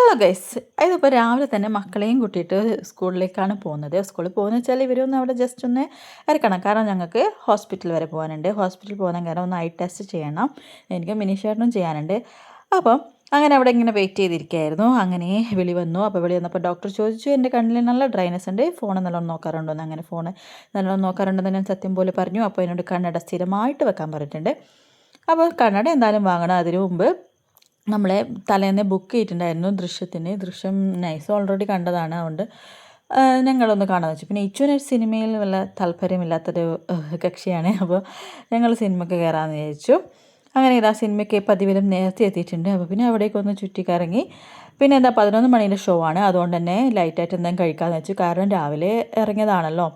Hello guys, ഇതിപ്പോൾ രാവിലെ തന്നെ മക്കളെയും കൂട്ടിയിട്ട് സ്കൂളിലേക്കാണ് പോകുന്നത്. സ്കൂളിൽ പോകുന്നത് വെച്ചാൽ ഇവരൊന്ന് അവിടെ ജസ്റ്റ് ഒന്ന് ഇറക്കണം. കാരണം ഞങ്ങൾക്ക് ഹോസ്പിറ്റൽ വരെ പോകാനുണ്ട്. ഹോസ്പിറ്റലിൽ പോകാൻ കാരണം ഒന്ന് ഐ ടെസ്റ്റ് ചെയ്യണം. എനിക്ക് മിനിഷേട്ടനും ചെയ്യാനുണ്ട്. അപ്പം അങ്ങനെ അവിടെ ഇങ്ങനെ വെയിറ്റ് ചെയ്തിരിക്കുകയായിരുന്നു. അങ്ങനെ വിളി വന്നു. അപ്പോൾ വിളി വന്നപ്പോൾ ഡോക്ടർ ചോദിച്ചു, എൻ്റെ കണ്ണിൽ നല്ല ഡ്രൈനസ് ഉണ്ട്, ഫോൺ നല്ലോണം നോക്കാറുണ്ടോയെന്ന്. അങ്ങനെ ഫോൺ നല്ലോണം നോക്കാറുണ്ടെന്ന് ഞാൻ സത്യം പോലെ പറഞ്ഞു. അപ്പോൾ എന്നോട് കണ്ണട സ്ഥിരമായിട്ട് വെക്കാൻ പറഞ്ഞിട്ടുണ്ട്. അപ്പോൾ കണ്ണട എന്തായാലും വാങ്ങണം. അതിനു മുമ്പ് നമ്മളെ തലേന്ന് ബുക്ക് ചെയ്തിട്ടുണ്ടായിരുന്നു ദൃശ്യം നൈസ് ഓൾറെഡി കണ്ടതാണ്. അതുകൊണ്ട് ഞങ്ങളൊന്ന് കാണാമെന്ന് വെച്ചു. പിന്നെ ഇച്ചുവിന് സിനിമയിൽ വല്ല താല്പര്യമില്ലാത്തൊരു കക്ഷിയാണ്. അപ്പോൾ ഞങ്ങൾ സിനിമയ്ക്ക് കയറാമെന്ന് വിചാരിച്ചു. അങ്ങനെ ഇതാ സിനിമയ്ക്ക് പതിവിലും നേരത്തെ എത്തിയിട്ടുണ്ട്. അപ്പോൾ പിന്നെ അവിടേക്കൊന്ന് ചുറ്റിക്കറങ്ങി. പിന്നെ എന്താ 11 മണീൻ്റെ ഷോ ആണ്. അതുകൊണ്ട് തന്നെ ലൈറ്റായിട്ട് എന്തെങ്കിലും കഴിക്കാമെന്ന് വെച്ചു. കാരണം രാവിലെ ഇറങ്ങിയതാണല്ലോ.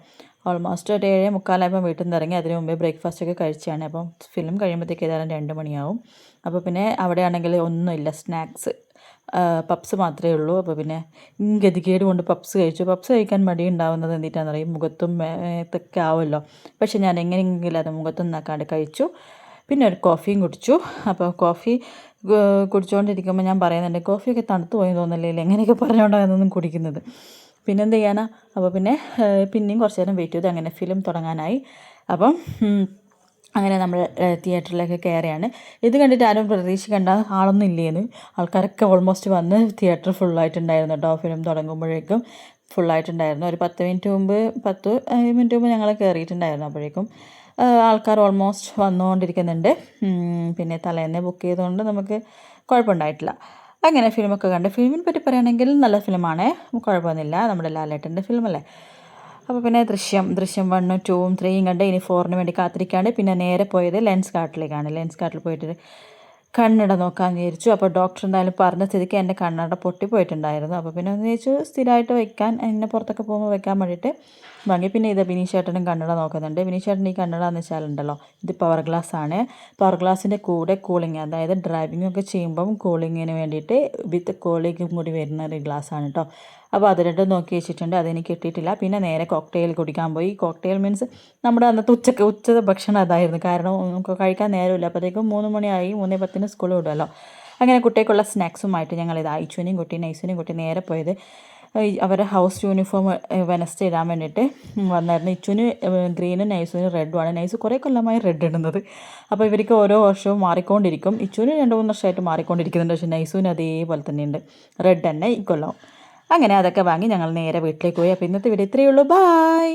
ഓൾമോസ്റ്റ് ഒരു 7:45 വീട്ടിൽ നിന്ന് ഇറങ്ങി. അതിന് മുമ്പേ ബ്രേക്ക്ഫാസ്റ്റൊക്കെ കഴിച്ചാണ്. അപ്പം ഫിലിം കഴിയുമ്പോഴത്തേക്ക് ഏതായാലും 2 മണിയാവും. അപ്പോൾ പിന്നെ അവിടെയാണെങ്കിൽ ഒന്നുമില്ല, സ്നാക്സ് പപ്സ് മാത്രമേ ഉള്ളൂ. അപ്പോൾ പിന്നെ ഗതികേട് കൊണ്ട് പപ്സ് കഴിച്ചു. പപ്സ് കഴിക്കാൻ മടി ഉണ്ടാവുന്നത് എന്തിട്ടാണെന്നറിയും, മുഖത്തും ഇതൊക്കെ ആവുമല്ലോ. പക്ഷേ ഞാൻ എങ്ങനെയെങ്കിലും അത് മുഖത്തും നിന്നാക്കാണ്ട് കഴിച്ചു. പിന്നെ ഒരു കോഫിയും കുടിച്ചു. അപ്പോൾ കോഫി കുടിച്ചുകൊണ്ടിരിക്കുമ്പോൾ ഞാൻ പറയുന്നുണ്ട്, കോഫിയൊക്കെ തണുത്ത് പോയി തോന്നില്ലേ, എങ്ങനെയൊക്കെ പറഞ്ഞുകൊണ്ടാണ് കുടിക്കുന്നത്. പിന്നെന്ത് ചെയ്യാനാ. അപ്പോൾ പിന്നെയും കുറച്ച് നേരം വെയിറ്റ് ചെയ്തു. അങ്ങനെ ഫിലിം തുടങ്ങാനായി. അപ്പം അങ്ങനെ നമ്മൾ തിയേറ്ററിലേക്ക് കയറിയാണ്. ഇത് കണ്ടിട്ട് ആരും പ്രതീക്ഷിക്കേണ്ട, ആളൊന്നും ഇല്ലേന്ന്. ആൾക്കാരൊക്കെ ഓൾമോസ്റ്റ് വന്ന് തിയേറ്റർ ഫുള്ളായിട്ടുണ്ടായിരുന്നു കേട്ടോ. ഫിലിം തുടങ്ങുമ്പോഴേക്കും ഫുള്ളായിട്ടുണ്ടായിരുന്നു. ഒരു 10 മിനിറ്റ് മുമ്പ് ഞങ്ങൾ കയറിയിട്ടുണ്ടായിരുന്നു. അപ്പോഴേക്കും ആൾക്കാർ ഓൾമോസ്റ്റ് വന്നുകൊണ്ടിരിക്കുന്നുണ്ട്. പിന്നെ തലേന്നെ ബുക്ക് ചെയ്തുകൊണ്ട് നമുക്ക് കുഴപ്പമുണ്ടായിട്ടില്ല. അങ്ങനെ ഫിലിമൊക്കെ കണ്ട്, ഫിലിമിനെ പറ്റി പറയുകയാണെങ്കിൽ നല്ല ഫിലിമാണ്, കുഴപ്പമൊന്നുമില്ല. നമ്മുടെ ലാലേട്ടൻ്റെ ഫിലിമല്ലേ. അപ്പോൾ പിന്നെ ദൃശ്യം 1, 2, 3 കണ്ട് ഇനി 4 വേണ്ടി കാത്തിരിക്കുകയാണ്. പിന്നെ നേരെ പോയത് ലെൻസ് കാർട്ടിലേക്കാണ്. ലെൻസ് കാർട്ടിൽ പോയിട്ട് കണ്ണട നോക്കാമെന്ന് വിചാരിച്ചു. അപ്പോൾ ഡോക്ടർ എന്തായാലും പറഞ്ഞ സ്ഥിതിക്ക് എൻ്റെ കണ്ണട പൊട്ടിപ്പോയിട്ടുണ്ടായിരുന്നു. അപ്പോൾ പിന്നെ ഒന്ന് വിചാരിച്ചു സ്ഥിരമായിട്ട് വയ്ക്കാൻ, എന്നെ പുറത്തൊക്കെ പോകുമ്പോൾ വെക്കാൻ വേണ്ടിയിട്ട് വാങ്ങി. പിന്നെ ഇത് ബിനീഷേട്ടനും കണ്ണട നോക്കുന്നുണ്ട്. ബിനീഷേട്ടൻ ഈ കണ്ണട എന്ന് വെച്ചാലുണ്ടല്ലോ, ഇത് പവർ ഗ്ലാസ് ആണ്. പവർ ഗ്ലാസിൻ്റെ കൂടെ കൂളിങ്, അതായത് ഡ്രൈവിംഗ് ഒക്കെ ചെയ്യുമ്പം കൂളിങ്ങിന് വേണ്ടിയിട്ട് വിത്ത് കൂളിങ്ങും കൂടി വരുന്ന ഒരു ഗ്ലാസ്സാണ് കേട്ടോ. അപ്പോൾ അത് രണ്ടും നോക്കി വെച്ചിട്ടുണ്ട്. അതെനിക്ക് കിട്ടിയിട്ടില്ല. പിന്നെ നേരെ കോക്ടെയിൽ കുടിക്കാൻ പോയി. കോക്ടെയിൽ മീൻസ് നമ്മുടെ അന്നത്തെ ഉച്ച ഭക്ഷണം അതായിരുന്നു. കാരണം നമുക്ക് കഴിക്കാൻ നേരമില്ല. അപ്പോഴത്തേക്കും 3 മണിയായി. 3:10 സ്കൂൾ വിടുമല്ലോ. അങ്ങനെ കുട്ടികൾക്കുള്ള സ്നാക്സുമായിട്ട് ഞങ്ങൾ ഇത് ഐശ്വനെയും കുട്ടി നൈസിനെയും കുട്ടി നേരെ പോയത് അവരുടെ ഹൗസ് യൂണിഫോം വെനസ്ഡേ ഇടാൻ വേണ്ടിയിട്ട് വന്നായിരുന്നു. ഇച്ചുവിന് ഗ്രീനും നൈസുവിന് റെഡുമാണ്. നൈസ് കുറേ കൊല്ലമായി റെഡ് ഇടുന്നത്. അപ്പോൾ ഇവർക്ക് ഓരോ വർഷവും മാറിക്കൊണ്ടിരിക്കും. ഇച്ചുവിന് 2-3 വർഷമായിട്ട് മാറിക്കൊണ്ടിരിക്കുന്നുണ്ട്. പക്ഷേ നൈസുവിന് അതേപോലെ തന്നെയുണ്ട്, റെഡ് തന്നെ ഈ കൊല്ലം. അങ്ങനെ അതൊക്കെ വാങ്ങി ഞങ്ങൾ നേരെ വീട്ടിലേക്ക് പോയി. അപ്പോൾ ഇന്നത്തെ വീഡിയോ ഇത്രയേ ഉള്ളൂ. ബായ്.